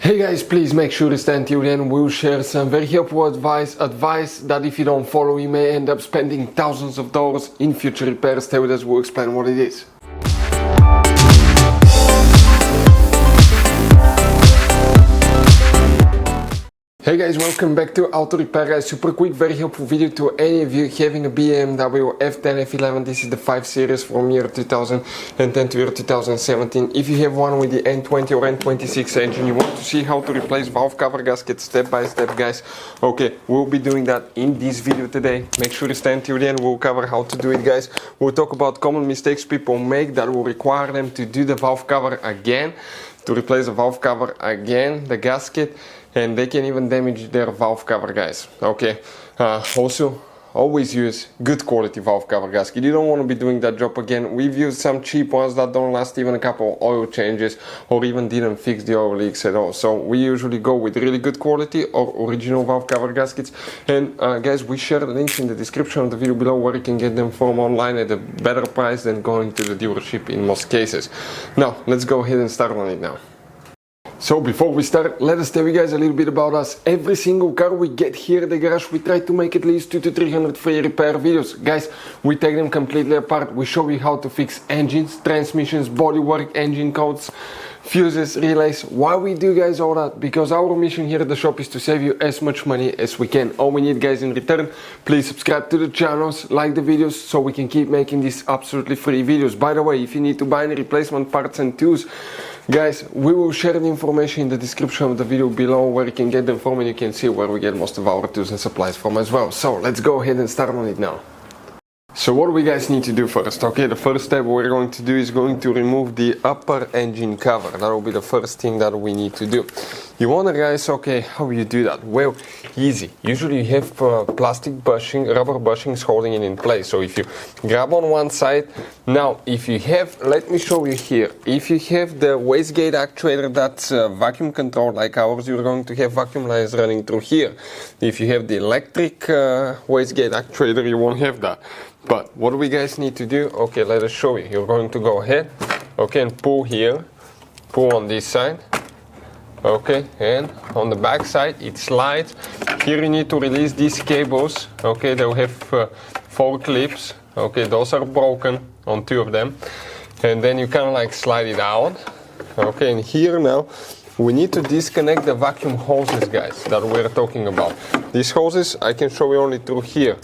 Hey guys, please make sure to stand till the end. We'll share some very helpful advice that if you don't follow you may end up spending thousands of dollars in future repairs. Stay with us, we'll explain what it is. Hey guys, welcome back to Auto Repair guys. Super quick, very helpful video to any of you having a BMW F10 F11. This is the 5 series from year 2010 to year 2017. If you have one with the N20 or N26 engine, you want to see how to replace valve cover gasket step by step guys. Okay, we'll be doing that in this video today. Make sure to stand till the end, we'll cover how to do it guys. We'll talk about common mistakes people make that will require them to do the valve cover again, to replace the valve cover again, the gasket, and they can even damage their valve cover guys. Okay, also always use good quality valve cover gasket. You don't want to be doing that job again. We've used some cheap ones that don't last even a couple of oil changes or even didn't fix the oil leaks at all. So we usually go with really good quality or original valve cover gaskets. And guys, we share the links in the description of the video below where you can get them from online at a better price than going to the dealership in most cases. Now let's go ahead and start on it now. So before we start, let us tell you guys a little bit about us. Every single car we get here at the garage, we try to make at least 200 to 300 free repair videos. Guys, we take them completely apart. We show you how to fix engines, transmissions, bodywork, engine codes, fuses, relays. Why we do guys all that? Because our mission here at the shop is to save you as much money as we can. All we need guys in return, please subscribe to the channels, like the videos so we can keep making these absolutely free videos. By the way, if you need to buy any replacement parts and tools, guys, we will share the information in the description of the video below where you can get them from, and you can see where we get most of our tools and supplies from as well. So let's go ahead and start on it now. So what do we guys need to do first? Okay, the first step we're going to do is going to remove the upper engine cover. That will be the first thing that we need to do. You wonder guys, okay, how you do that? Well, easy. Usually you have plastic bushing, rubber bushings holding it in place. So if you grab on one side, now if you have, let me show you here. If you have the wastegate actuator that's vacuum controlled like ours, you're going to have vacuum lines running through here. If you have the electric wastegate actuator, you won't have that. But what do we guys need to do? Okay, let us show you. You're going to go ahead, okay, and pull here, pull on this side, okay, and on the back side it slides. Here you need to release these cables, okay, they'll have 4 clips, okay, those are broken on 2 of them, and then you kind of like slide it out, okay, and here now we need to disconnect the vacuum hoses guys that we're talking about. These hoses I can show you only through here.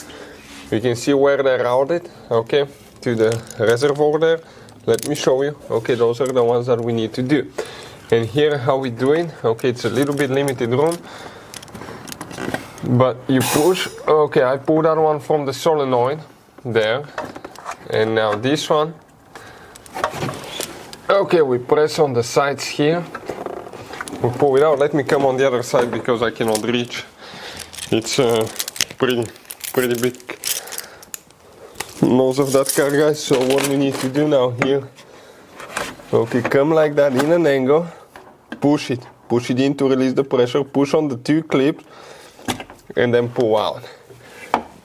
You can see where they're routed, okay, to the reservoir there. Let me show you. Okay, those are the ones that we need to do. And here how we do it, okay, it's a little bit limited room, but you push, okay, I pull that one from the solenoid there, and now this one, okay, we press on the sides here, we pull it out. Let me come on the other side because I cannot reach. It's pretty big nose of that car guys. So what we need to do now here, okay, come like that in an angle, push it in to release the pressure, push on the 2 clips and then pull out,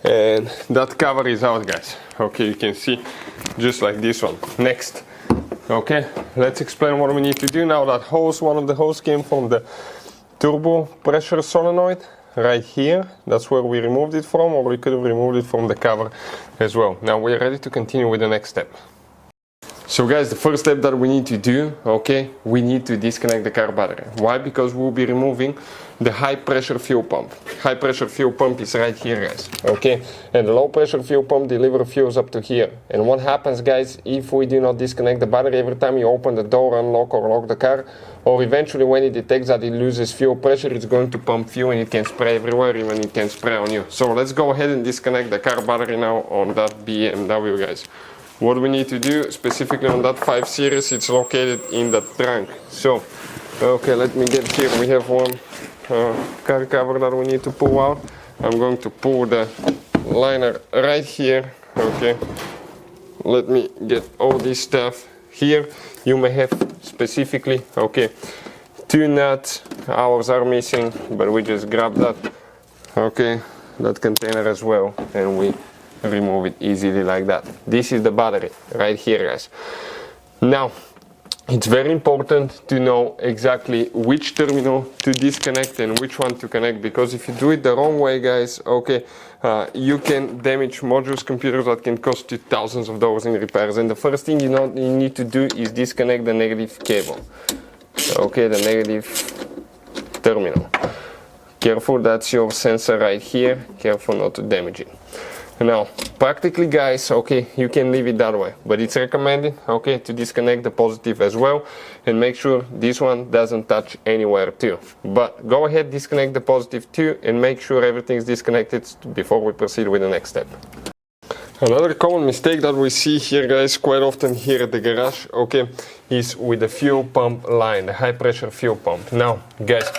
and that cover is out guys. Okay, you can see just like this one. Next, okay, let's explain what we need to do now. That hose, one of the hose came from the turbo pressure solenoid right here. That's where we removed it from, or we could have removed it from the cover as well. Now we're ready to continue with the next step. So guys, the first step that we need to do, okay, we need to disconnect the car battery. Why? Because we'll be removing the high pressure fuel pump. High pressure fuel pump is right here guys, okay, and the low pressure fuel pump delivers fuels up to here. And what happens guys, if we do not disconnect the battery every time you open the door, unlock or lock the car, or eventually when it detects that it loses fuel pressure, it's going to pump fuel and it can spray everywhere, even it can spray on you. So let's go ahead and disconnect the car battery now on that BMW guys. What we need to do specifically on that 5 series, it's located in the trunk. So, okay, let me get here. We have one car cover that we need to pull out. I'm going to pull the liner right here. Okay, let me get all this stuff here. You may have specifically, okay, 2 nuts. Ours are missing, but we just grab that, okay, that container as well, and we remove it easily like that. This is the battery right here guys. Now it's very important to know exactly which terminal to disconnect and which one to connect, because if you do it the wrong way, guys, okay, you can damage modules, computers that can cost you thousands of dollars in repairs. And the first thing you need to do is disconnect the negative cable, okay, the negative terminal. Careful, that's your sensor right here, careful not to damage it. Now, practically, guys, okay, you can leave it that way, but it's recommended, okay, to disconnect the positive as well, and make sure this one doesn't touch anywhere too. But go ahead, disconnect the positive too, and make sure everything's disconnected before we proceed with the next step. Another common mistake that we see here, guys, quite often here at the garage, okay, is with the fuel pump line, the high pressure fuel pump. Now, guys,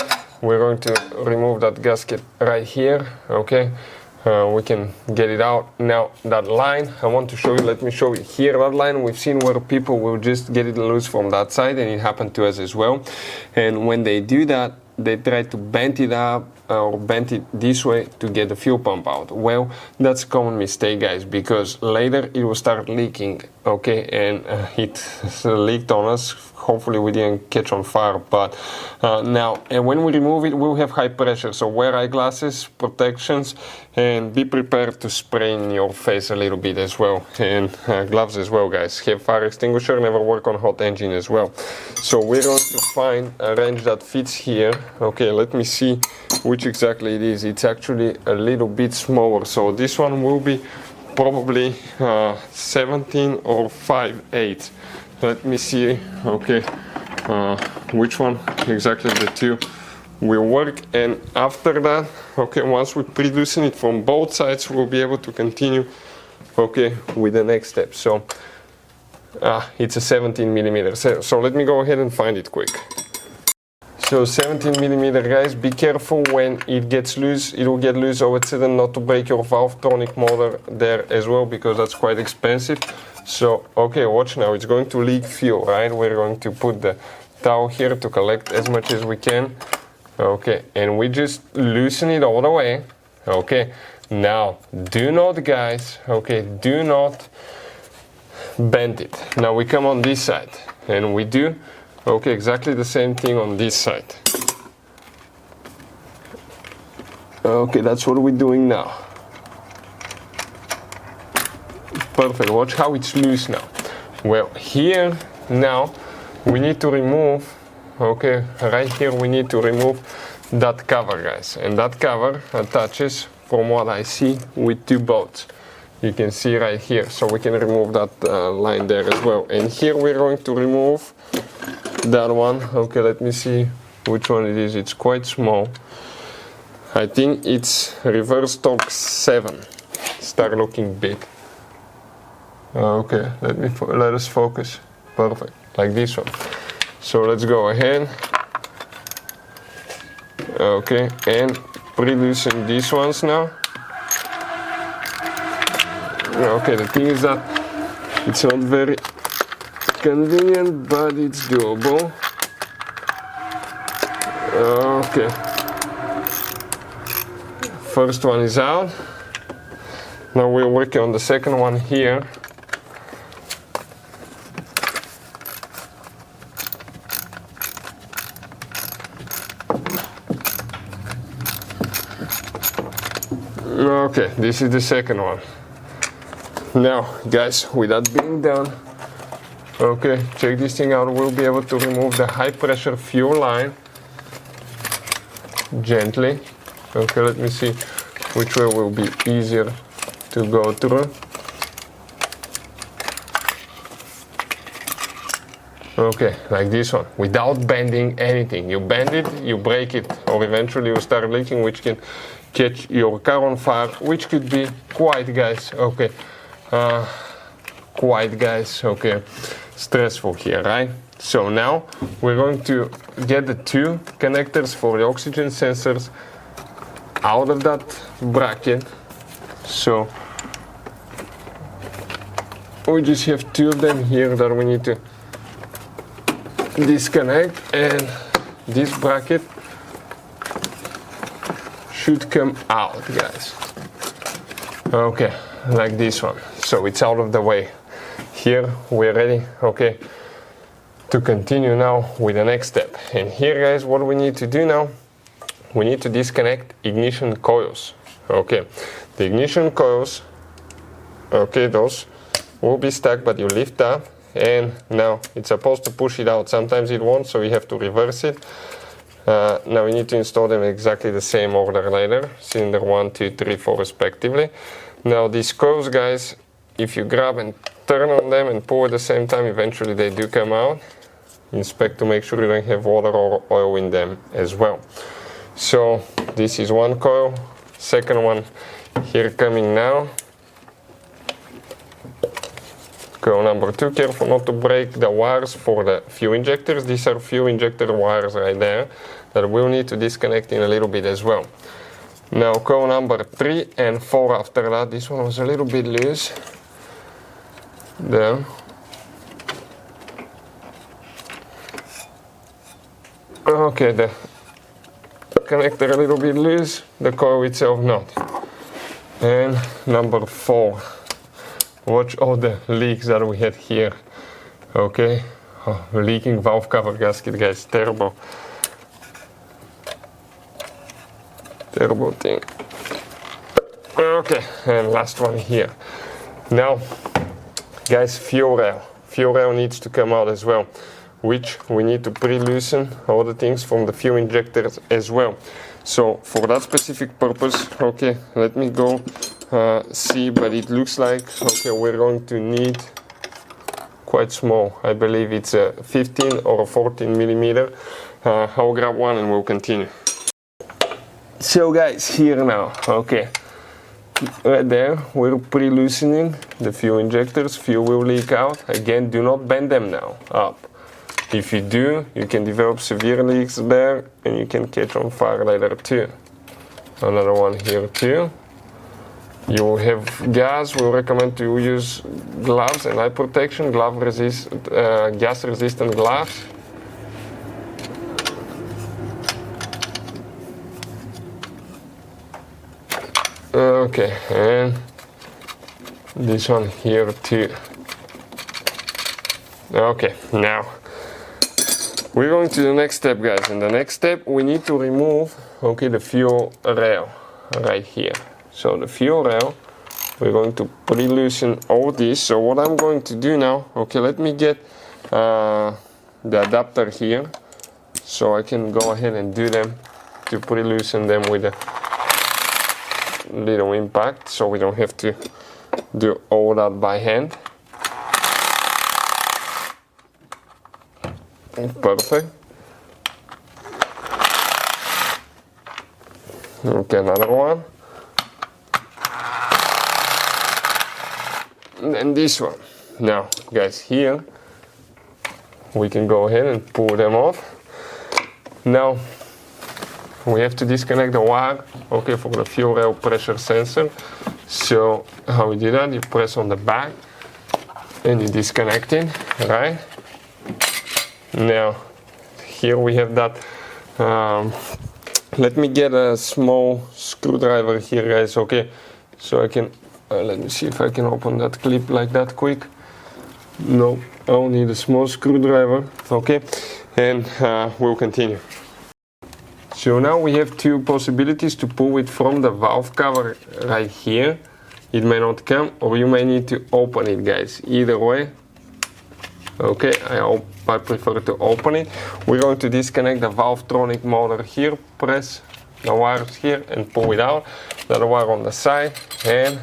we're going to remove that gasket right here, okay. We can get it out. Now that line, I want to show you, let me show you here, that line we've seen where people will just get it loose from that side, and it happened to us as well. And when they do that, they try to bend it up or bend it this way to get the fuel pump out. Well, that's a common mistake, guys, because later it will start leaking, okay, and it leaked on us. Hopefully we didn't catch on fire, but now, and when we remove it, we'll have high pressure, so wear eyeglasses, protections, and be prepared to spray in your face a little bit as well, and gloves as well, guys. Have fire extinguisher, never work on hot engine as well. So we're going to find a range that fits here. Okay, let me see which exactly it is. It's actually a little bit smaller, so this one will be probably 17 or 5/8. Let me see, okay, which one exactly the two will work, and after that, okay, once we pre-loosen it from both sides, we'll be able to continue, okay, with the next step. So it's a 17 millimeter, so let me go ahead and find it quick. So 17 millimeter, guys, be careful when it gets loose. It will get loose all of a sudden, not to break your Valvetronic motor there as well, because that's quite expensive. So, okay, watch now, it's going to leak fuel, right? We're going to put the towel here to collect as much as we can. Okay, and we just loosen it all the way. Okay, now, do not, guys, okay, do not bend it. Now we come on this side, and we do, okay, exactly the same thing on this side. Okay, that's what we're doing now. Perfect, watch how it's loose now. Well, here, now, we need to remove, okay, right here we need to remove that cover, guys. And that cover attaches, from what I see, with two bolts. You can see right here, so we can remove that line there as well. And here we're going to remove that one. Okay, let me see which one it is. It's quite small. I think it's reverse torque 7. Start looking big. Okay, let us focus. Perfect, like this one. So let's go ahead. Okay, and pre-loosen these ones now. Okay, the thing is that it's not very convenient, but it's doable. Okay, first one is out. Now we're working on the second one here. Okay, this is the second one. Now, guys, with that being done, okay, check this thing out. We'll be able to remove the high pressure fuel line gently. Okay, let me see which way will be easier to go through. Okay, like this one, without bending anything. You bend it, you break it, or eventually you start leaking, which can catch your car on fire, which could be quite, guys, okay, stressful here, right? So now we're going to get the two connectors for the oxygen sensors out of that bracket. So we just have two of them here that we need to disconnect, and this bracket should come out, guys. Okay, like this one. So it's out of the way. Here we're ready, okay, to continue now with the next step. And here, guys, what we need to do now, we need to disconnect ignition coils. Okay, the ignition coils, okay, those will be stuck, but you lift up, and now it's supposed to push it out. Sometimes it won't, so you have to reverse it. Now we need to install them in exactly the same order later, cylinder 1, 2, 3, 4 respectively. Now these coils, guys, if you grab and turn on them and pull at the same time, eventually they do come out. Inspect to make sure you don't have water or oil in them as well. So this is one coil, second one here coming now. Coil number 2, careful not to break the wires for the fuel injectors. These are fuel injector wires right there that we'll need to disconnect in a little bit as well. Now coil number 3 and 4 after that. This one was a little bit loose. There. Okay, the connector a little bit loose, the coil itself not. And number 4. Watch all the leaks that we had here. Okay, leaking valve cover gasket, guys, terrible. Terrible thing. Okay, and last one here. Now, guys, fuel rail. Fuel rail needs to come out as well, which we need to pre-loosen all the things from the fuel injectors as well. So for that specific purpose, okay, let me go see, but it looks like, okay, we're going to need quite small. I believe it's a 15 or a 14 millimeter. I'll grab one and we'll continue. So guys, here now, okay, right there, we're pre-loosening the fuel injectors. Fuel will leak out. Again, do not bend them now up. If you do, you can develop severe leaks there and you can catch on fire later too. Another one here too. You will have gas. We recommend to use gloves and eye protection, gas resistant gloves. Okay, and this one here too. Okay, now we're going to the next step, guys. In the next step, we need to remove, okay, the fuel rail right here. So the fuel rail, we're going to pre-loosen all this. So what I'm going to do now, okay, let me get the adapter here, so I can go ahead and do them to pre-loosen them with a little impact, so we don't have to do all that by hand. Perfect. Okay, another one. And this one. Now, guys, here we can go ahead and pull them off. Now, we have to disconnect the wire, okay, for the fuel rail pressure sensor. So, how we do that? You press on the back and you disconnect it, right? Now, here we have that. Let me get a small screwdriver here, guys, okay? So I can, let me see if I can open that clip like that quick. No, I'll need a small screwdriver, okay? And we'll continue. So now we have two possibilities to pull it from the valve cover right here. It may not come, or you may need to open it, guys. Either way, okay, I prefer to open it. We're going to disconnect the Valvetronic motor here, press the wires here and pull it out. The wire on the side, and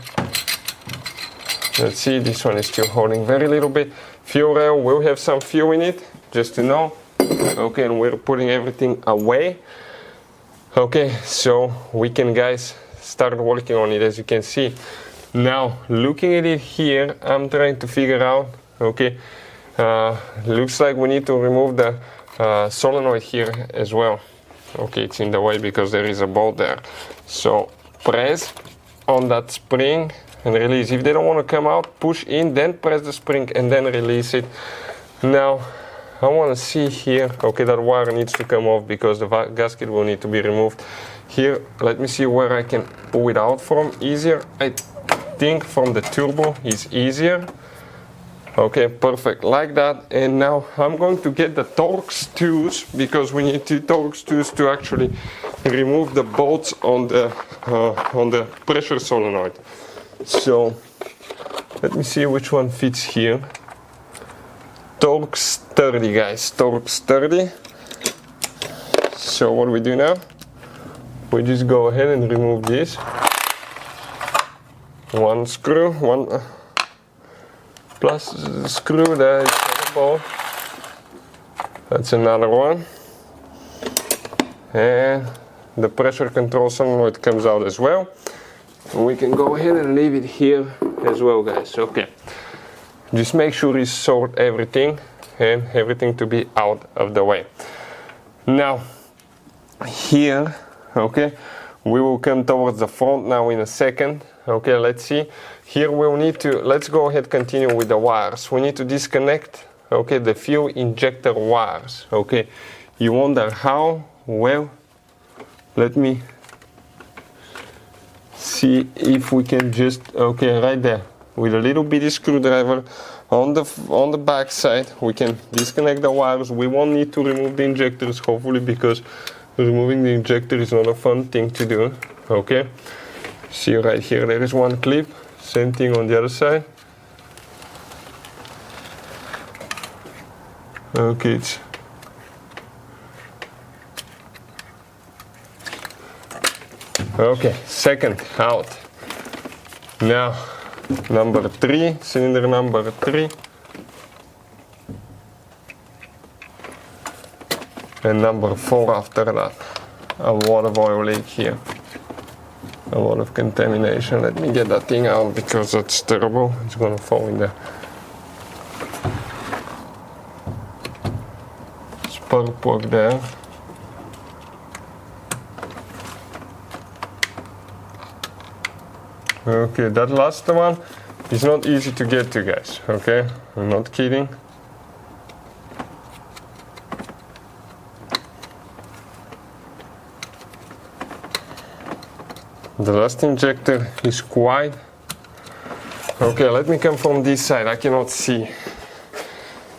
let's see, this one is still holding very little bit. Fuel rail will have some fuel in it, just to know. Okay, and we're putting everything away. Okay, so we can, guys, start working on it, as you can see. Now, looking at it here, I'm trying to figure out, okay, looks like we need to remove the solenoid here as well. Okay, it's in the way because there is a bolt there. So press on that spring and release. If they don't want to come out, push in, then press the spring and then release it. Now, I want to see here, okay, that wire needs to come off because the gasket will need to be removed. Here, let me see where I can pull it out from easier. I think from the turbo is easier. Okay, perfect, like that. And now I'm going to get the Torx tools, because we need two Torx tools to actually remove the bolts on the pressure solenoid. So let me see which one fits here. Torx 30, guys, Torx 30. So what we do now, we just go ahead and remove this. One screw, one plus screw, there is the ball. That's another one. And the pressure control solenoid comes out as well. We can go ahead and leave it here as well, guys. Okay. Just make sure you sort everything and everything to be out of the way. Now, here, okay, we will come towards the front now in a second. Okay, let's see. Here we'll need to, let's go ahead, continue with the wires. We need to disconnect, okay, the fuel injector wires. Okay, you wonder how? Well, let me see if we can just, okay, right there, with a little bitty screwdriver on the back side, we can disconnect the wires. We won't need to remove the injectors, hopefully, because removing the injector is not a fun thing to do. Okay, see right here, there is one clip. Same thing on the other side. Okay, okay, second out. Now, number 3, cylinder number 3. And number 4 after that. A lot of oil leak here. A lot of contamination. Let me get that thing out because that's terrible. It's gonna fall in the spark plug there. Okay, that last one is not easy to get to, guys. Okay, I'm not kidding. The last injector is quite... Okay, let me come from this side. I cannot see.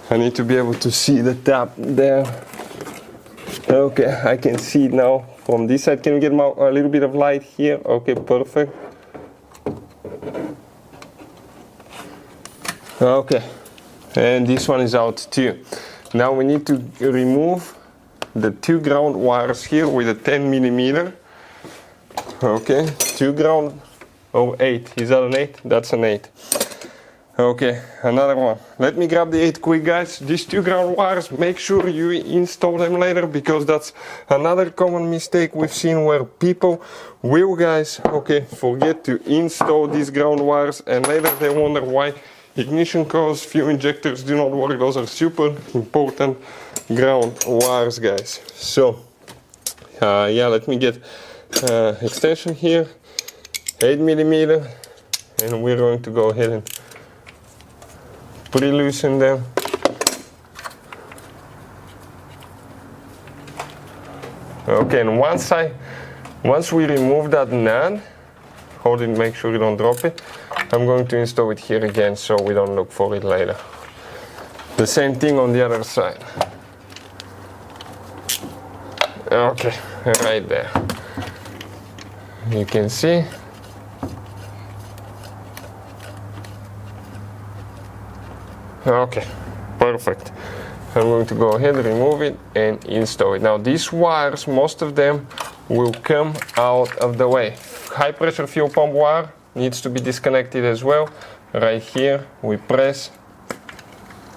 I need to be able to see the tap there. Okay, I can see it now from this side. Can you get a little bit of light here? Okay, perfect. Okay, and this one is out too. Now we need to remove the 2 ground wires here with a 10 millimeter. Okay, 2 ground, oh 8, is that an 8? That's an 8. Okay, another one. Let me grab the 8 quick, guys. These 2 ground wires, make sure you install them later, because that's another common mistake we've seen where people will, guys, okay, forget to install these ground wires, and later they wonder why ignition coils, fuel injectors do not work. Those are super important ground wires, guys. So, yeah, let me get extension here, 8 millimeter, and we're going to go ahead and pre-loosen them. Okay, and once we remove that nut, hold it, make sure you don't drop it. I'm going to install it here again so we don't look for it later. The same thing on the other side. Okay, right there. You can see. Okay, perfect. I'm going to go ahead, remove it, and install it. Now these wires, most of them will come out of the way. High pressure fuel pump wire needs to be disconnected as well. Right here, we press,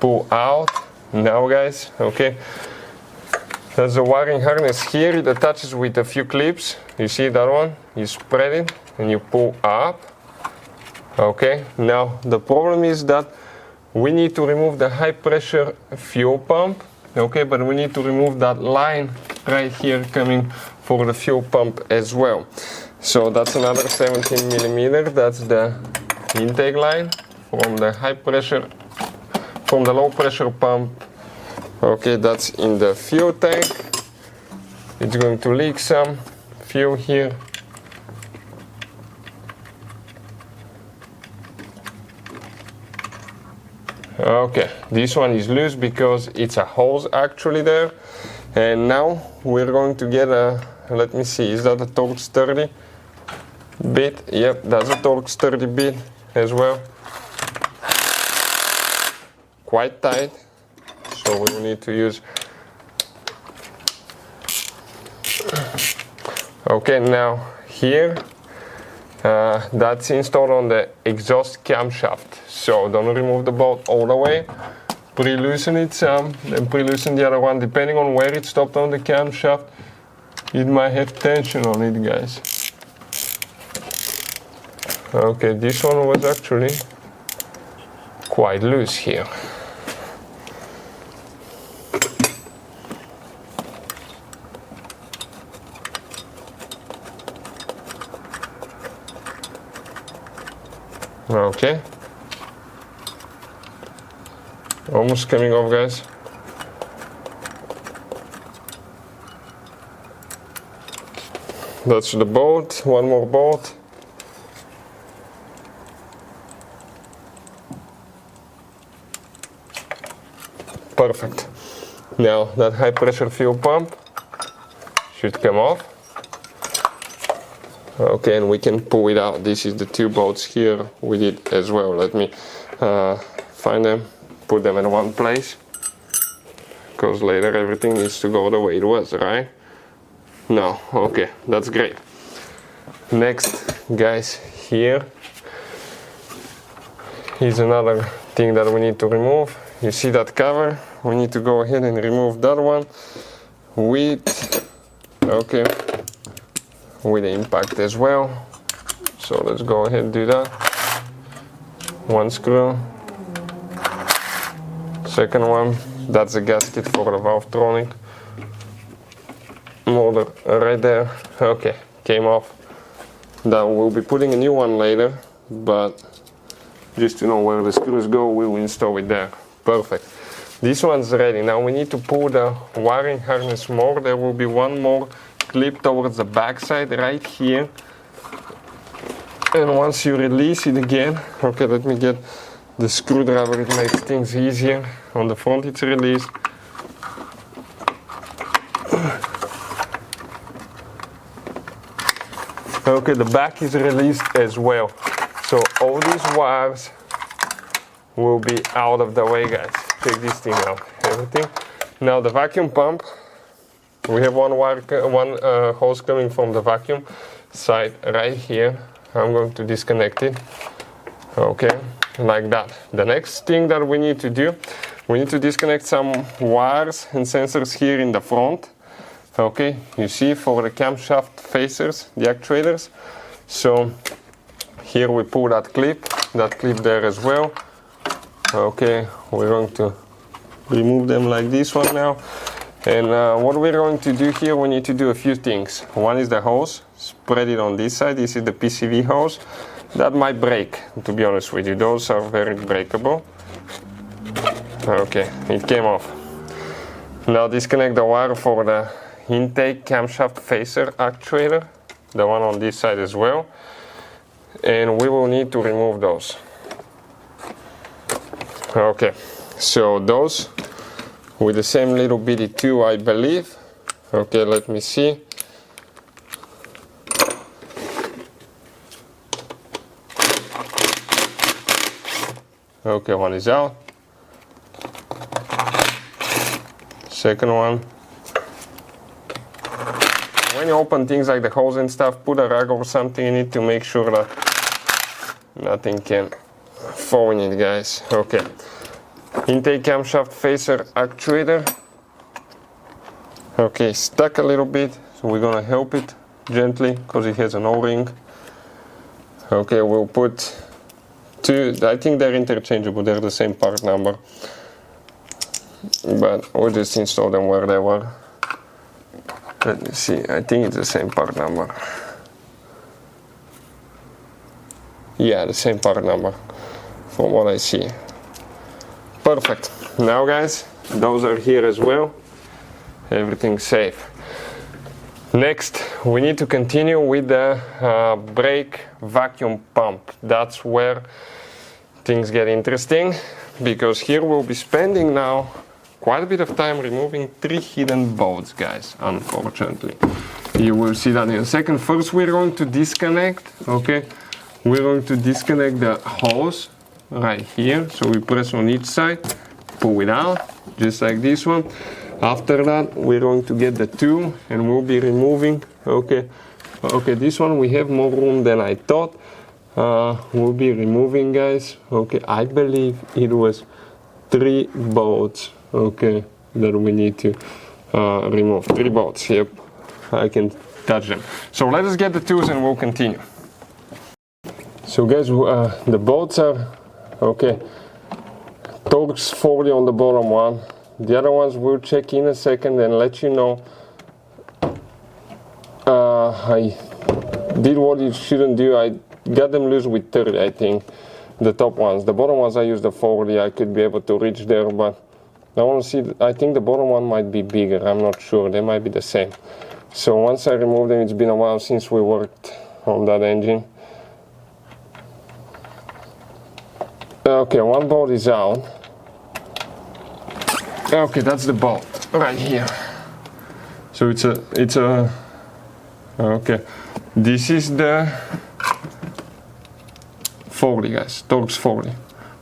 pull out. Now, guys, okay. There's a wiring harness here. It attaches with a few clips. You see that one? You spread it and you pull up. Okay, now the problem is that we need to remove the high pressure fuel pump. Okay, but we need to remove that line right here coming for the fuel pump as well. So that's another 17 millimeter. That's the intake line from the high pressure, from the low pressure pump. Okay, that's in the fuel tank. It's going to leak some fuel here. Okay, this one is loose because it's a hose actually there. And now we're going to get a, let me see, is that a torque sturdy bit? Yep, that's a torque sturdy bit as well. Quite tight, so we will need to use. Okay, now here, that's installed on the exhaust camshaft. So don't remove the bolt all the way. Pre-loosen it some, then pre-loosen the other one. Depending on where it stopped on the camshaft, it might have tension on it, guys. Okay, this one was actually quite loose here. Okay. Almost coming off, guys. That's the bolt, one more bolt. Perfect. Now that high pressure fuel pump should come off. Okay, and we can pull it out. This is the two bolts here with it as well. Let me find them, put them in one place, because later everything needs to go the way it was, right? No, okay, that's great. Next, guys, here is another thing that we need to remove. You see that cover? We need to go ahead and remove that one with, okay, with the impact as well. So let's go ahead and do that. One screw. Second one, that's a gasket for the Valvetronic motor right there. Okay, came off. That we'll be putting a new one later, but just to know where the screws go, we'll install it there. Perfect. This one's ready. Now we need to pull the wiring harness more. There will be one more clip towards the back side right here. And once you release it again, okay, let me get the screwdriver, it makes things easier. On the front it's released. Okay, the back is released as well. So all these wires will be out of the way, guys. Check this thing out, everything. Now the vacuum pump, we have one hose coming from the vacuum side right here. I'm going to disconnect it, okay, like that. The next thing that we need to do, we need to disconnect some wires and sensors here in the front. Okay, you see, for the camshaft facers, the actuators. So here we pull that clip there as well. Okay, we're going to remove them like this one now. And what we're going to do here, we need to do a few things. One is the hose, spread it on this side. This is the PCV hose. That might break, to be honest with you. Those are very breakable. Okay, it came off. Now disconnect the wire for the intake camshaft facer actuator, the one on this side as well. And we will need to remove those. Okay, so those with the same little bitty too, I believe. Okay, let me see. Okay, one is out. Second one. When you open things like the hose and stuff, put a rag or something in it to make sure that nothing can fall in it, guys. Okay. Intake camshaft facer actuator. Okay, stuck a little bit, so we're gonna help it gently because it has an O-ring. Okay, we'll put two, I think they're interchangeable, they're the same part number. But we'll just install them where they were. Let me see, I think it's the same part number. Yeah, the same part number from what I see. Perfect. Now guys, those are here as well. Everything's safe. Next, we need to continue with the brake vacuum pump. That's where things get interesting because here we'll be spending now quite a bit of time removing 3 hidden bolts, guys, unfortunately. You will see that in a second. First we're going to disconnect, okay? We're going to disconnect the hose right here. So we press on each side, pull it out, just like this one. After that, we're going to get the tool and we'll be removing, okay, this one we have more room than I thought. We'll be removing, guys, okay, I believe it was 3 bolts, okay, that we need to remove. 3 bolts, yep, I can touch them. So let us get the tools and we'll continue. So guys, the bolts are, okay, Torx 40 on the bottom one. The other ones we'll check in a second and let you know. I did what you shouldn't do. I got them loose with 30, I think. The top ones. The bottom ones I used the 40. I could be able to reach there, but I want to see. I think the bottom one might be bigger. I'm not sure. They might be the same. So once I remove them, it's been a while since we worked on that engine. Okay, one bolt is out. Okay, that's the bolt right here. So it's a okay. This is the 40, guys, Torx 40.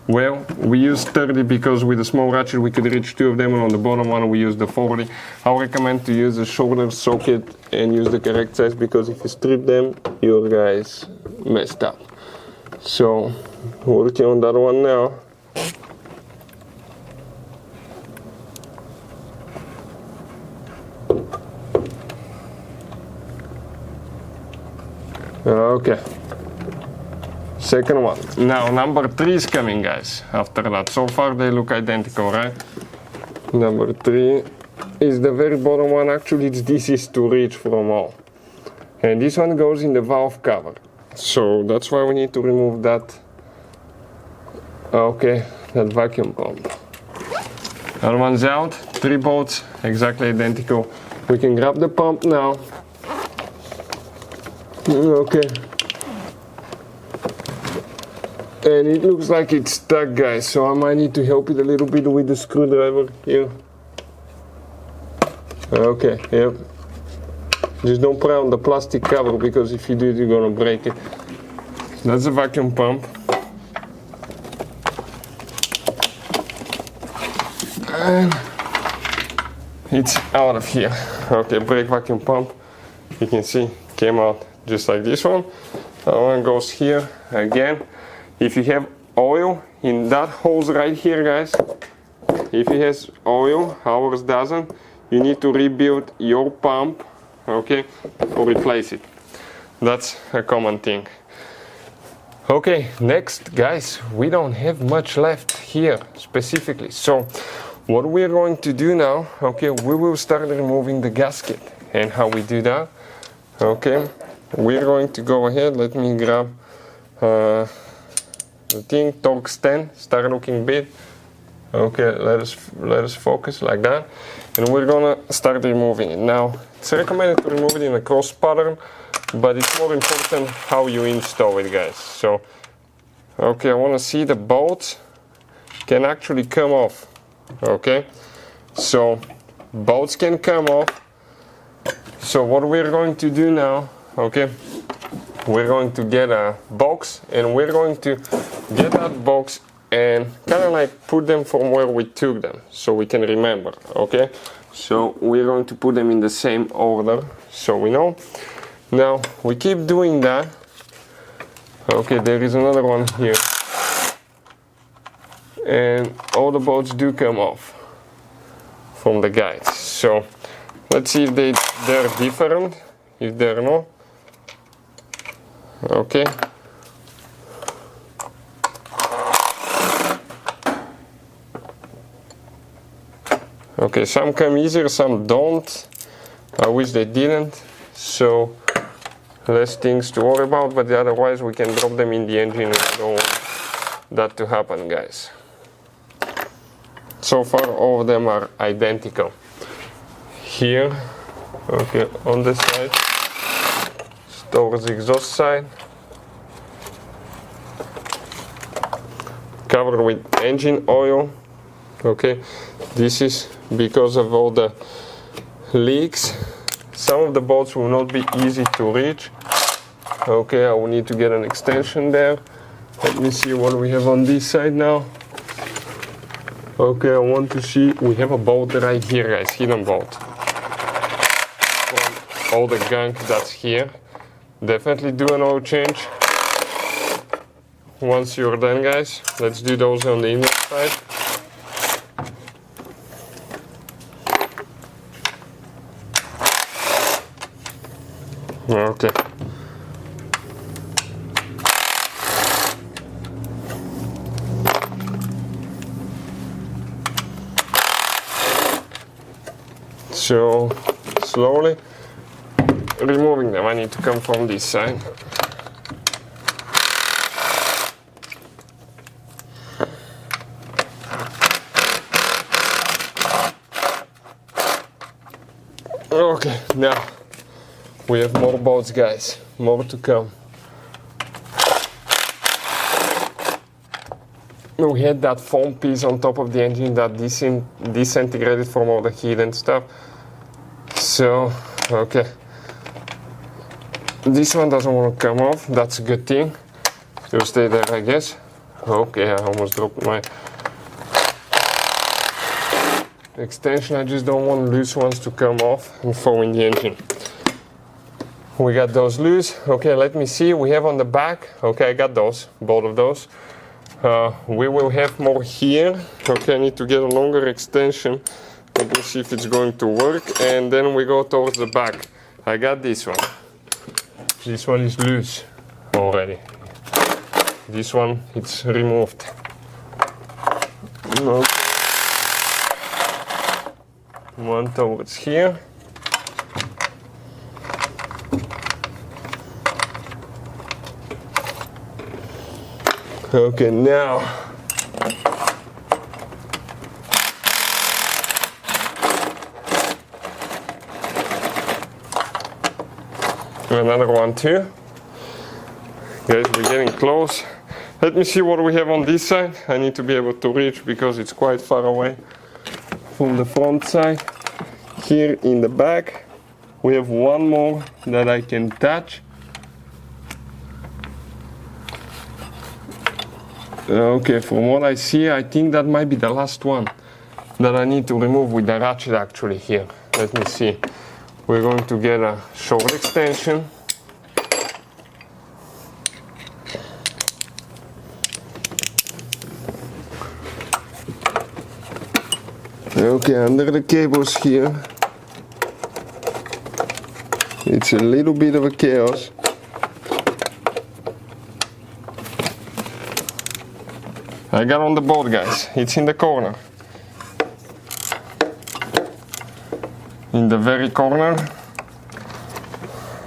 Well, we used 30 because with a small ratchet we could reach 2 of them, and on the bottom one we used the 40. I recommend to use a shorter socket and use the correct size, because if you strip them, your guys messed up. So, working on that one now. Okay, second one. Now number 3 is coming, guys, after that. So far they look identical, right? Number 3 is the very bottom one. Actually this is to reach from all. And this one goes in the valve cover. So that's why we need to remove that, okay, that vacuum pump. Other one's out, 3 bolts, exactly identical. We can grab the pump now. Okay, and it looks like it's stuck, guys, so I might need to help it a little bit with the screwdriver here. Okay, yep. Just don't put on the plastic cover, because if you do it, you're gonna break it. That's a vacuum pump. And it's out of here. Okay, brake vacuum pump. You can see, came out just like this one. That one goes here again. If you have oil in that hose right here, guys, if it has oil, ours doesn't, you need to rebuild your pump, okay, or replace it. That's a common thing. Okay, next, guys, we don't have much left here specifically. So what we're going to do now, okay, we will start removing the gasket. And how we do that, okay, we're going to go ahead. Let me grab the thing, Torx 10, start looking big. Okay, let us focus like that, and we're gonna start removing it. Now, it's recommended to remove it in a cross pattern, but it's more important how you install it, guys. So, okay, I want to see the bolts can actually come off. Okay, so bolts can come off. So what we're going to do now, okay, we're going to get a box, and we're going to get that box and kind of like put them from where we took them, so we can remember. Okay, so we're going to put them in the same order, so we know. Now we keep doing that. Okay, there is another one here, and all the bolts do come off from the guides. So let's see if they're different, if they're not. Okay. Okay, some come easier, some don't. I wish they didn't. So less things to worry about, but otherwise we can drop them in the engine if we don't want that to happen, guys. So far all of them are identical. Here, okay, on the side, towards the exhaust side, covered with engine oil. Okay, this is because of all the leaks. Some of the bolts will not be easy to reach. Okay, I will need to get an extension there. Let me see what we have on this side now. Okay, I want to see, we have a bolt right here, guys, hidden bolt. From all the gunk that's here. Definitely do an oil change once you're done, guys. Let's do those on the inner side. Okay. So, slowly removing them. I need to come from this side. Okay, now we have more bolts, guys. More to come. We had that foam piece on top of the engine that disintegrated from all the heat and stuff. So, okay. This one doesn't want to come off. That's a good thing. It'll stay there, I guess. Okay, I almost dropped my extension. I just don't want loose ones to come off and fall in the engine. We got those loose. Okay, let me see. We have on the back. Okay, I got those, both of those. We will have more here. Okay, I need to get a longer extension. Let me see if it's going to work. And then we go towards the back. I got this one. This one is loose already. This one, it's removed. Okay. One towards here. Okay, now another one too. Guys, we're getting close. Let me see what we have on this side. I need to be able to reach because it's quite far away from the front side. Here in the back, we have one more that I can touch. Okay, from what I see, I think that might be the last one that I need to remove with the ratchet actually here. Let me see. We're going to get a short extension. Okay, under the cables here. It's a little bit of a chaos. I got on the board, guys. It's in the corner. In the very corner.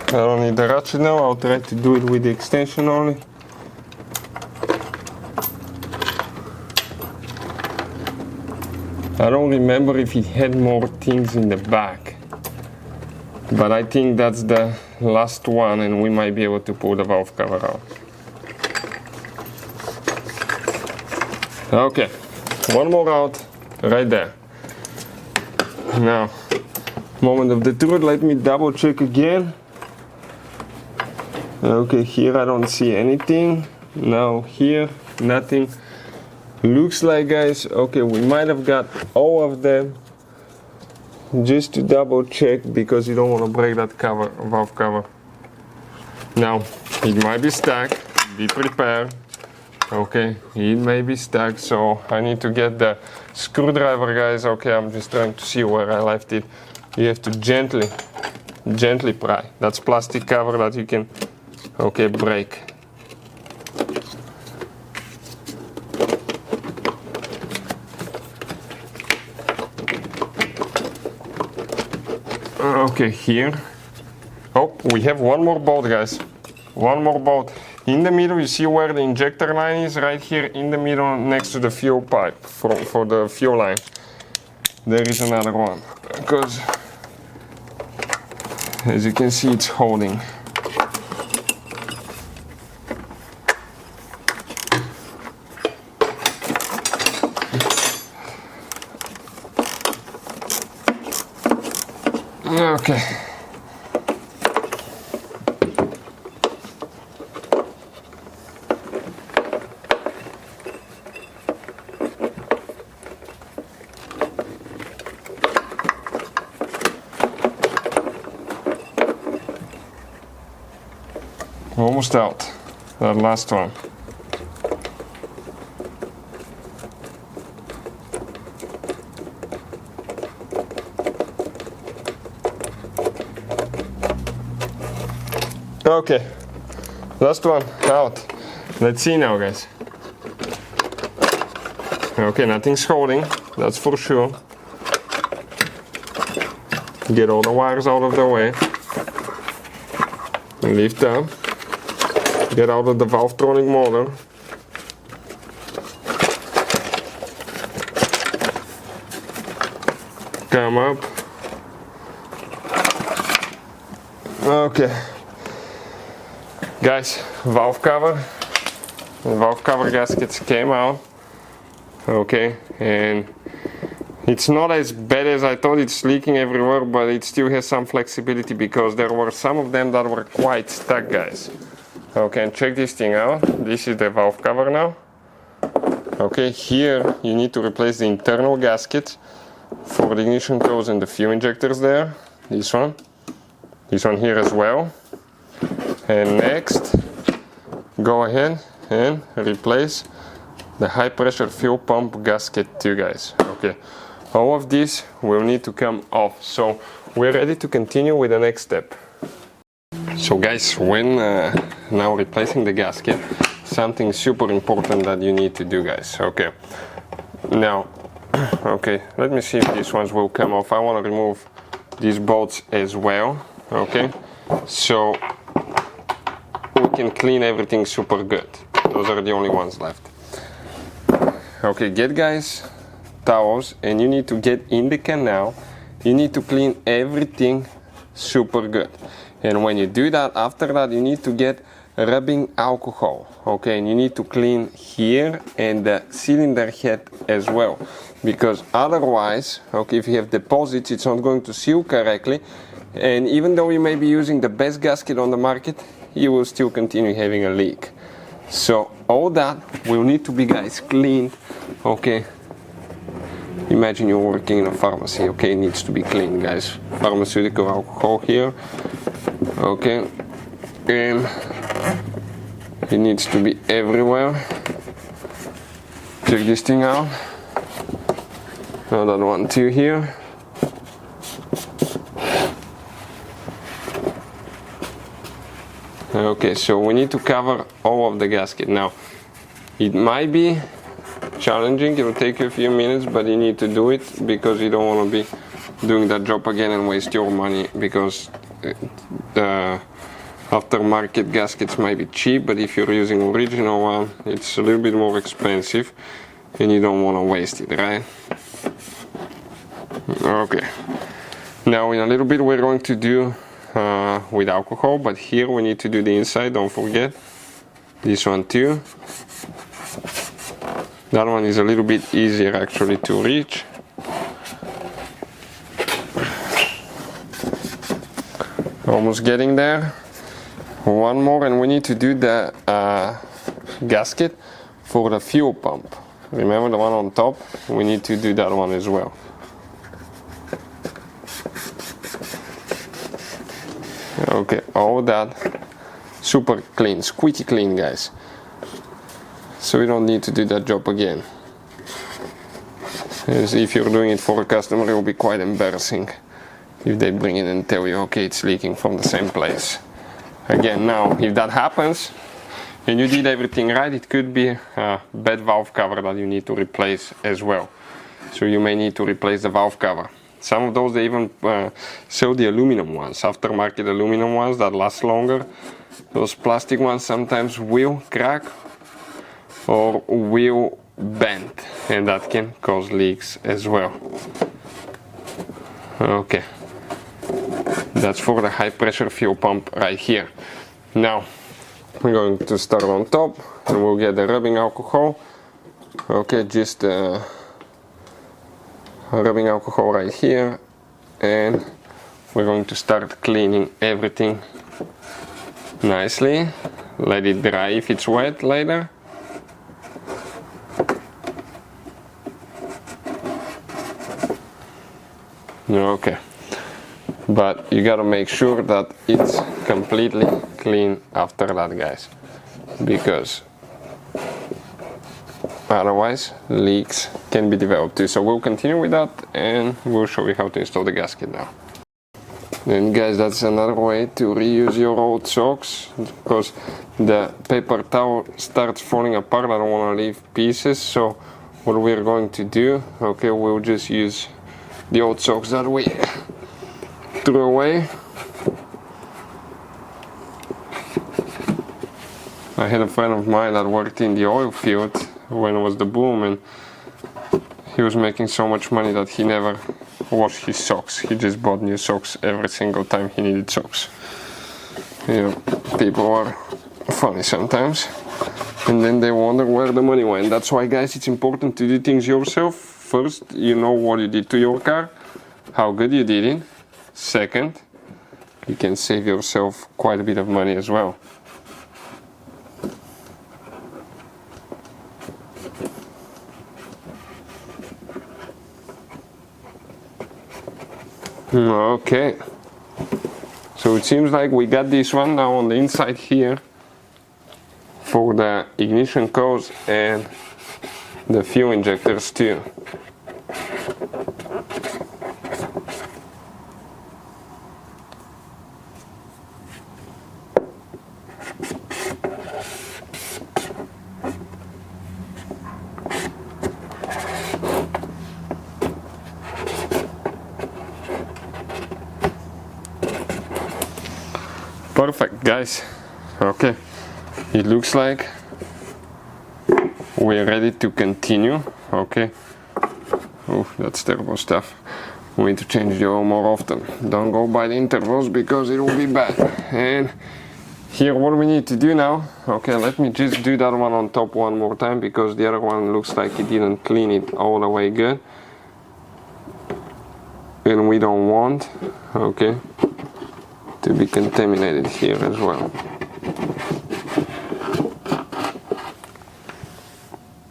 I don't need the ratchet now. I'll try to do it with the extension only. I don't remember if it had more things in the back. But I think that's the last one and we might be able to pull the valve cover out. Okay, one more out, right there. Now, moment of the truth, let me double check again. Okay, here I don't see anything. Now here, nothing. Looks like, guys, okay, we might have got all of them. Just to double check because you don't want to break that cover, valve cover. Now, it might be stuck, be prepared. Okay, it may be stuck, so I need to get the screwdriver, guys. Okay, I'm just trying to see where I left it. You have to gently pry. That's plastic cover that you can, okay, break. Okay, here. Oh, we have one more bolt, guys. One more bolt. In the middle, you see where the injector line is? Right here in the middle next to the fuel pipe for the fuel line. There is another one. Because, as you can see, it's holding. Okay. Almost out. That last one. Okay, last one out. Let's see now, guys. Okay, nothing's holding, that's for sure. Get all the wires out of the way. Lift up. Get out of the Valvetronic motor. Come up. Okay. Guys, valve cover gaskets came out. Okay, and it's not as bad as I thought. It's leaking everywhere, but it still has some flexibility because there were some of them that were quite stuck, guys. Okay, and check this thing out. This is the valve cover now. Okay, here you need to replace the internal gasket for the ignition coils and the fuel injectors there. This one here as well. And next, go ahead and replace the high pressure fuel pump gasket too, guys. Okay, all of this will need to come off. So we're ready to continue with the next step. So guys, when now replacing the gasket, something super important that you need to do, guys. Okay, now, okay, let me see if these ones will come off. I want to remove these bolts as well. Okay, so we can clean everything super good. Those are the only ones left. Okay, get, guys, towels, and you need to get in the canal. You need to clean everything super good. And when you do that, after that, you need to get rubbing alcohol. Okay, and you need to clean here and the cylinder head as well, because otherwise, okay, if you have deposits, it's not going to seal correctly. And even though you may be using the best gasket on the market, you will still continue having a leak. So all that will need to be, guys, cleaned. Okay, imagine you're working in a pharmacy. Okay, it needs to be cleaned, guys. Pharmaceutical alcohol here. Okay, and it needs to be everywhere. Check this thing out. Another one too here. Okay, so we need to cover all of the gasket. Now, it might be challenging, it will take you a few minutes, but you need to do it because you don't want to be doing that job again and waste your money, because the aftermarket gaskets might be cheap, but if you're using original one, it's a little bit more expensive and you don't want to waste it, right? Okay, now in a little bit we're going to do with alcohol, but here we need to do the inside, don't forget. This one too. That one is a little bit easier actually to reach. Almost getting there. One more, and we need to do the gasket for the fuel pump. Remember the one on top? We need to do that one as well. Okay, all that super clean, squeaky clean, guys. So we don't need to do that job again. As if you're doing it for a customer, it will be quite embarrassing if they bring it and tell you, okay, it's leaking from the same place. Again, now, if that happens and you did everything right, it could be a bad valve cover that you need to replace as well. So you may need to replace the valve cover. Some of those, they even sell the aluminum ones, aftermarket aluminum ones that last longer. Those plastic ones sometimes will crack or will bend, and that can cause leaks as well. Okay, that's for the high pressure fuel pump right here. Now we're going to start on top and we'll get the rubbing alcohol. Okay, just rubbing alcohol right here, and we're going to start cleaning everything nicely. Let it dry if it's wet later. Okay, but you gotta make sure that it's completely clean after that, guys, because otherwise leaks can be developed too. So we'll continue with that and we'll show you how to install the gasket now. And guys, that's another way to reuse your old socks, because the paper towel starts falling apart. I don't want to leave pieces, so what we're going to do, okay, we'll just use the old socks that we threw away. I had a friend of mine that worked in the oil field when it was the boom, and he was making so much money that he never washed his socks. He just bought new socks every single time he needed socks. You know, people are funny sometimes, and then they wonder where the money went. That's why, guys, it's important to do things yourself. First, you know what you did to your car, how good you did it. Second, you can save yourself quite a bit of money as well. Okay, so it seems like we got this one now on the inside here for the ignition coils and the fuel injectors too. Perfect, guys. Okay, it looks like we're ready to continue. Okay. Oh, that's terrible stuff. We need to change the oil more often. Don't go by the intervals because it will be bad. And here what we need to do now, okay, let me just do that one on top one more time, because the other one looks like it didn't clean it all the way good, and we don't want, okay, to be contaminated here as well.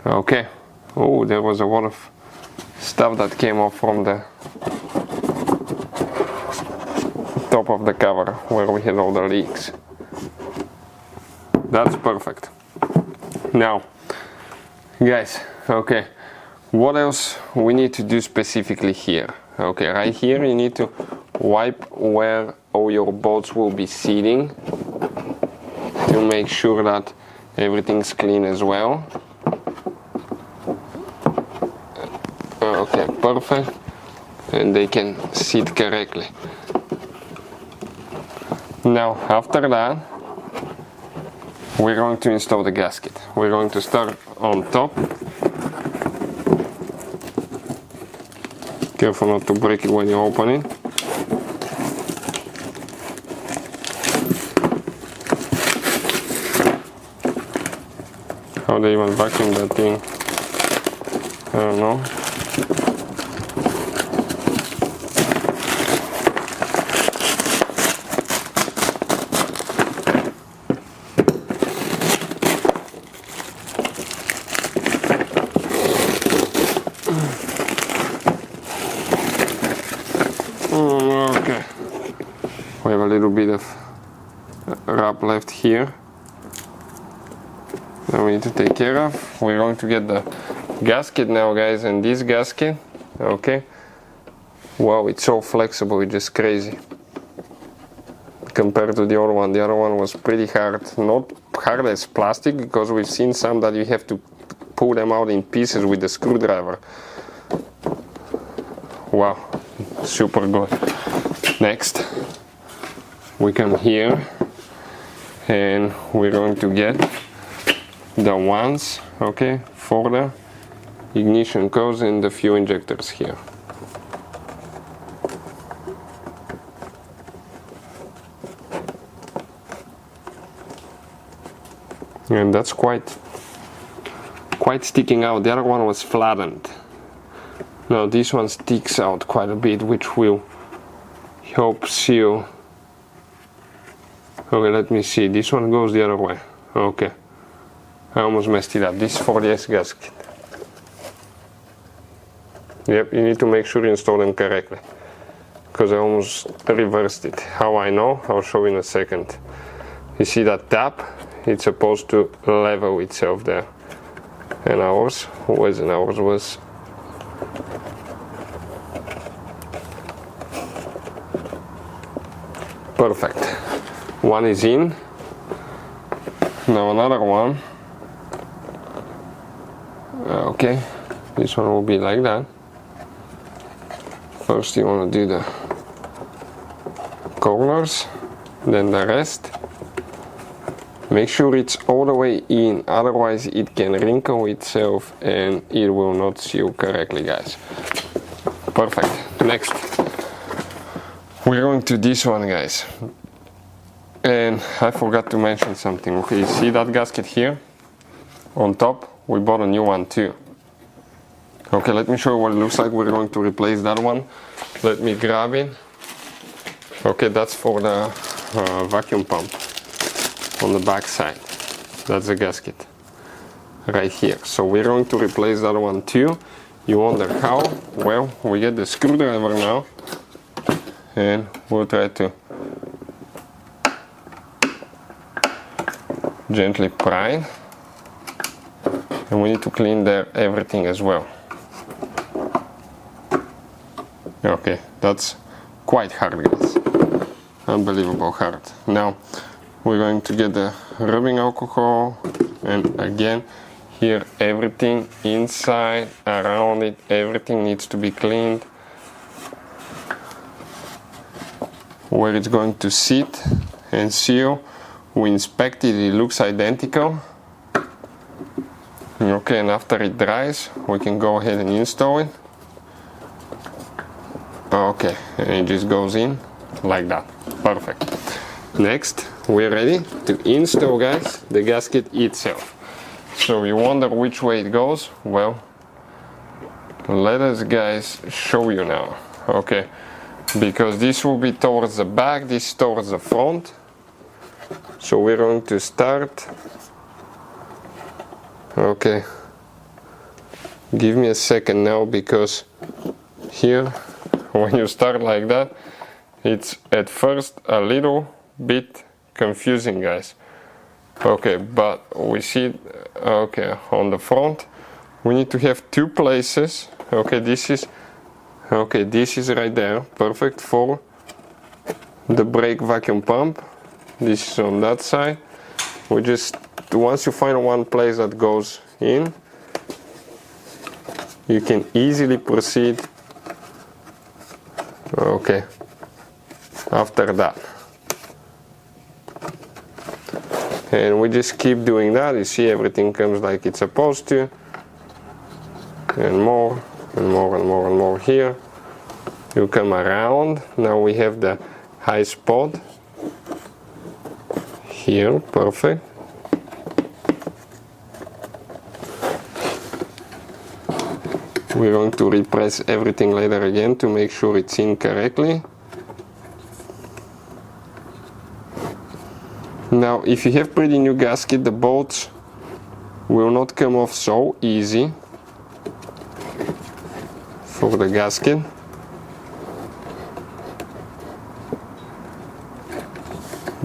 Okay. Oh, there was a lot of stuff that came off from the top of the cover where we had all the leaks. That's perfect. Now, guys, okay, what else we need to do specifically here? Okay, right here you need to wipe where all your bolts will be seating to make sure that everything's clean as well. Okay, perfect, and they can sit correctly. Now, after that, we're going to install the gasket. We're going to start on top. Careful not to break it when you open it. How they even vacuum that thing, I don't know. Okay, we have a little bit of wrap left here that we need to take care of. We're going to get the gasket now, guys, and this gasket, okay, wow, it's so flexible, it's just crazy compared to the other one. The other one was pretty hard, not hard as plastic, because we've seen some that you have to pull them out in pieces with the screwdriver. Wow, super good. Next, we come here and we're going to get the ones, okay, for the ignition coils and the fuel injectors here. And that's quite sticking out. The other one was flattened. Now this one sticks out quite a bit, which will helps you. Okay, let me see, this one goes the other way. Okay, I almost messed it up. This is for the S gasket. Yep, you need to make sure you install them correctly, because I almost reversed it. How I know, I'll show you in a second. You see that tab? It's supposed to level itself there. And ours wasn't. Ours was perfect. One is in. Now another one. Okay, this one will be like that. First you want to do the corners, then the rest. Make sure it's all the way in, otherwise it can wrinkle itself and it will not seal correctly, guys. Perfect. Next, we're going to this one, guys. And I forgot to mention something. Okay, you see that gasket here? On top, we bought a new one too. Okay, let me show you what it looks like. We're going to replace that one. Let me grab it. Okay, that's for the vacuum pump. On the back side, that's the gasket right here. So we're going to replace that one too. You wonder how? Well, we get the screwdriver now and we'll try to gently pry it, and we need to clean there everything as well. Okay, that's quite hard, guys. Unbelievable hard. Now we're going to get the rubbing alcohol, and again here everything inside, around it, everything needs to be cleaned. Where it's going to sit and seal, we inspect it, it looks identical. Okay, and after it dries we can go ahead and install it. Okay, and it just goes in like that. Perfect. Next, we're ready to install, guys, the gasket itself. So you wonder which way it goes? Well, let us, guys, show you now. Okay, because this will be towards the back, this towards the front. So we're going to start. Okay, give me a second now, because here when you start like that, it's at first a little bit confusing, guys. Okay, but we see, okay, on the front we need to have two places. Okay, this is right there, perfect for the brake vacuum pump. This is on that side. We just, once you find one place that goes in, you can easily proceed. Okay, after that, and we just keep doing that. You see, everything comes like it's supposed to, and more and more and more and more. Here you come around. Now we have the high spot here. Perfect. We're going to repress everything later again to make sure it's in correctly. Now, if you have pretty new gasket, the bolts will not come off so easy for the gasket.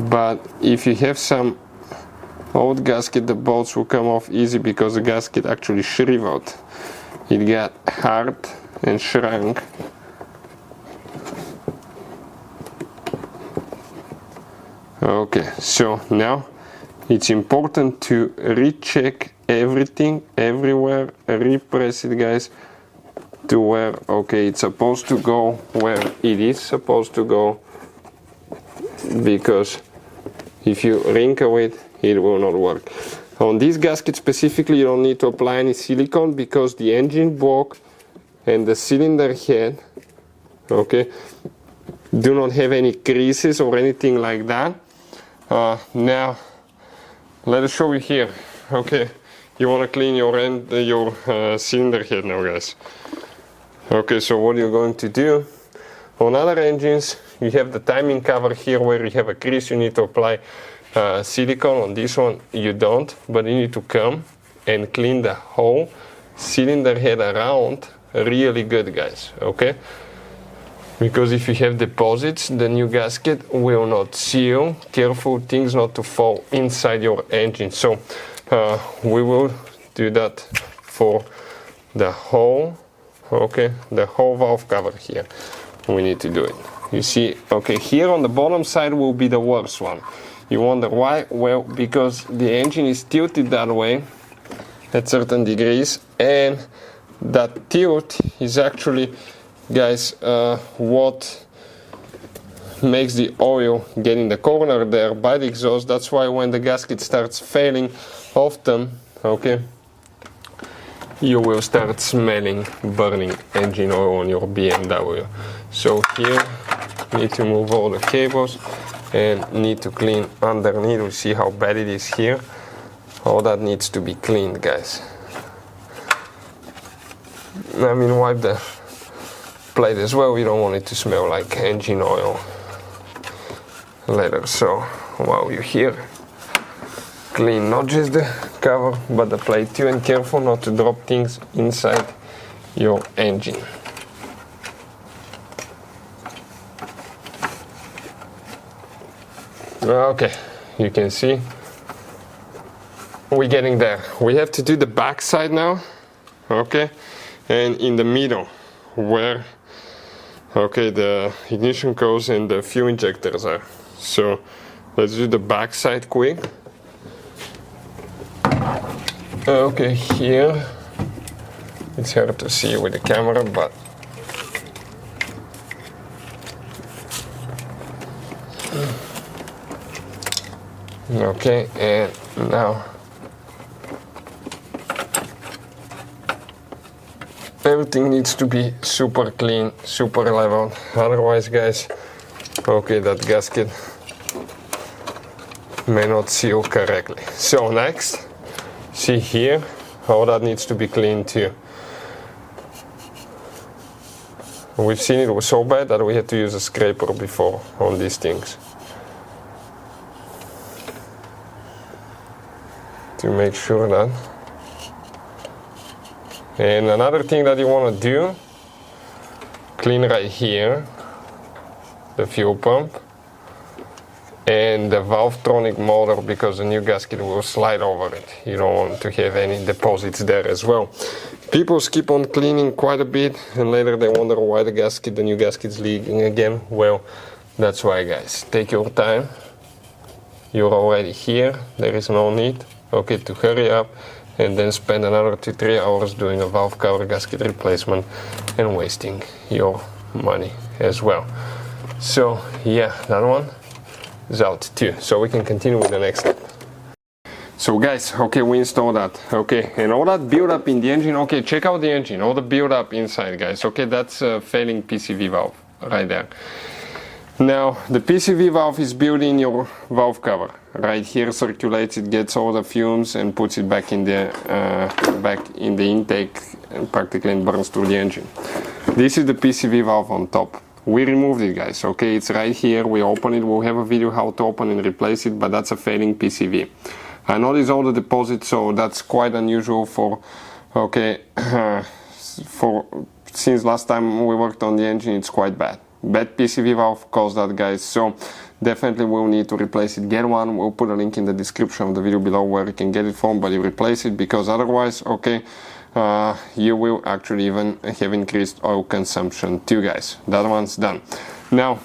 But if you have some old gasket, the bolts will come off easy because the gasket actually shriveled. It got hard and shrunk. Okay, so now it's important to recheck everything, everywhere, repress it, guys, to where, okay, it's supposed to go, where it is supposed to go, because if you wrinkle it, it will not work. On this gasket specifically, you don't need to apply any silicone because the engine block and the cylinder head, okay, do not have any creases or anything like that. Now, let us show you here. Okay, you want to clean your cylinder head now, guys. Okay, so what you're going to do, on other engines, you have the timing cover here where you have a crease. You need to apply silicone. On this one you don't, but you need to come and clean the whole cylinder head around really good, guys, okay? Because if you have deposits, the new gasket will not seal. Careful things not to fall inside your engine. So we will do that for the whole, okay, the whole valve cover here. We need to do it. You see, okay, here on the bottom side will be the worst one. You wonder why? Well, because the engine is tilted that way at certain degrees, and that tilt is actually, guys, what makes the oil get in the corner there by the exhaust. That's why when the gasket starts failing often, okay, you will start smelling burning engine oil on your BMW. So here need to move all the cables and need to clean underneath. You see how bad it is here. All that needs to be cleaned, guys. I mean, wipe the plate as well. We don't want it to smell like engine oil later. So while you're here, clean not just the cover but the plate too, and careful not to drop things inside your engine. Okay, you can see we're getting there. We have to do the back side now, okay, and in the middle where, okay, the ignition coils and the fuel injectors are. So let's do the back side quick. Okay, here it's hard to see with the camera, but okay, and now everything needs to be super clean, super level. Otherwise, guys, okay, that gasket may not seal correctly. So next, see here how that needs to be cleaned too. We've seen it was so bad that we had to use a scraper before on these things to make sure that. And another thing that you want to do, clean right here the fuel pump and the Valvetronic motor, because the new gasket will slide over it. You don't want to have any deposits there as well. People skip on cleaning quite a bit and later they wonder why the new gasket's leaking again. Well, that's why, guys. Take your time. You're already here. There is no need, okay, to hurry up and then spend another 2-3 hours doing a valve cover gasket replacement and wasting your money as well. So yeah, that one is out too. So we can continue with the next step. So guys, okay, we installed that, okay, and all that build up in the engine, okay, check out the engine, all the build up inside, guys, okay, that's a failing PCV valve right there. Now the PCV valve is built in your valve cover. Right here circulates, it gets all the fumes and puts it back in the intake and practically burns through the engine. This is the PCV valve on top. We removed it, guys, okay, it's right here. We open it, we'll have a video how to open and replace it, but that's a failing PCV. I noticed all the deposits, so that's quite unusual for, okay, since last time we worked on the engine, it's quite bad. Bad PCV valve caused that, guys, so definitely we'll need to replace it. Get one, we'll put a link in the description of the video below where you can get it from, but you replace it, because otherwise, okay, you will actually even have increased oil consumption too, guys. That one's done. Now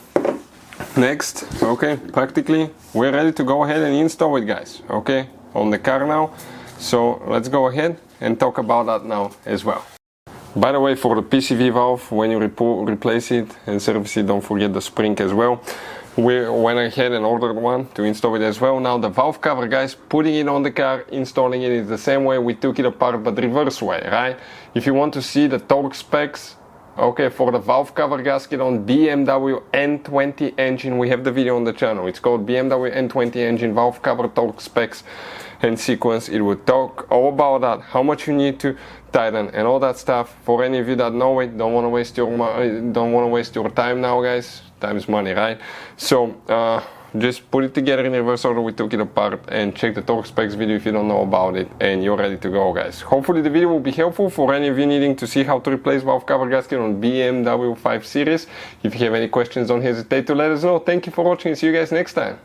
next, okay, practically we're ready to go ahead and install it, guys, okay, on the car now. So let's go ahead and talk about that now as well. By the way, for the PCV valve, when you replace it and service it, don't forget the spring as well. We went ahead and ordered one to install it as well. Now the valve cover, guys, putting it on the car, installing it is the same way we took it apart, but reverse way, right? If you want to see the torque specs, okay, for the valve cover gasket on BMW N20 engine, we have the video on the channel. It's called BMW N20 engine valve cover torque specs and sequence. It will talk all about that, how much you need to tighten and all that stuff. For any of you that know it, don't want to waste your time now, guys, time is money, right? So just put it together in reverse order. We took it apart, and check the torque specs video if you don't know about it, and you're ready to go, guys. Hopefully the video will be helpful for any of you needing to see how to replace valve cover gasket on BMW 5 Series. If you have any questions, don't hesitate to let us know. Thank you for watching, and see you guys next time.